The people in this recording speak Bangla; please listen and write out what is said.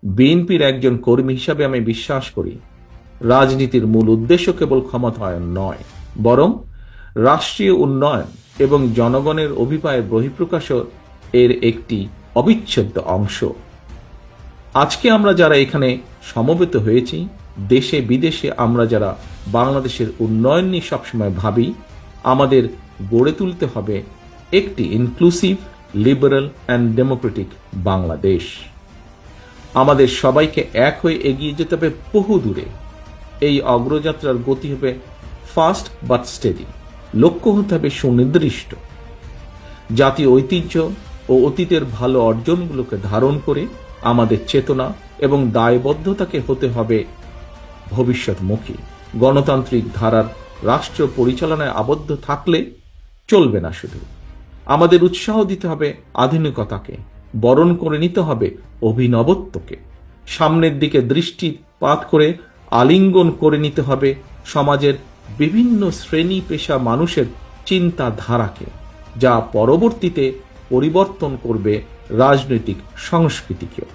বিএনপির একজন কর্মী হিসাবে আমি বিশ্বাস করি রাজনীতির মূল উদ্দেশ্য কেবল ক্ষমতায়ন নয়, বরং রাষ্ট্রীয় উন্নয়ন এবং জনগণের অভিপ্রায়ের বহিঃপ্রকাশও এর একটি অবিচ্ছেদ্য অংশ। আজকে আমরা যারা এখানে সমবেত হয়েছি, দেশে বিদেশে আমরা যারা বাংলাদেশের উন্নয়ন নিয়ে সবসময় ভাবি, আমাদের গড়ে তুলতে হবে একটি inclusive, liberal and Democratic Bangladesh. আমাদের সবাইকে এক হয়ে এগিয়ে যেতে হবে বহু দূরে। এই অগ্রযাত্রার গতি হবে ফাস্ট বাট স্টেডি, লক্ষ্য হতে হবে সুনির্দিষ্ট। জাতীয় ঐতিহ্য ও অতীতের ভালো অর্জনগুলোকে ধারণ করে আমাদের চেতনা এবং দায়বদ্ধতাকে হতে হবে ভবিষ্যৎমুখী। গণতান্ত্রিক ধারার রাষ্ট্র পরিচালনায় আবদ্ধ থাকলে চলবে না। শুধু আমাদের উৎসাহ দিতে হবে আধুনিকতাকে, বরণ করে নিতে হবে অভিনবত্বকে, সামনের দিকে দৃষ্টিপাত করে আলিঙ্গন করে নিতে হবে সমাজের বিভিন্ন শ্রেণী পেশা মানুষের চিন্তাধারাকে, যা পরবর্তীতে পরিবর্তন করবে রাজনৈতিক সংস্কৃতিকেও।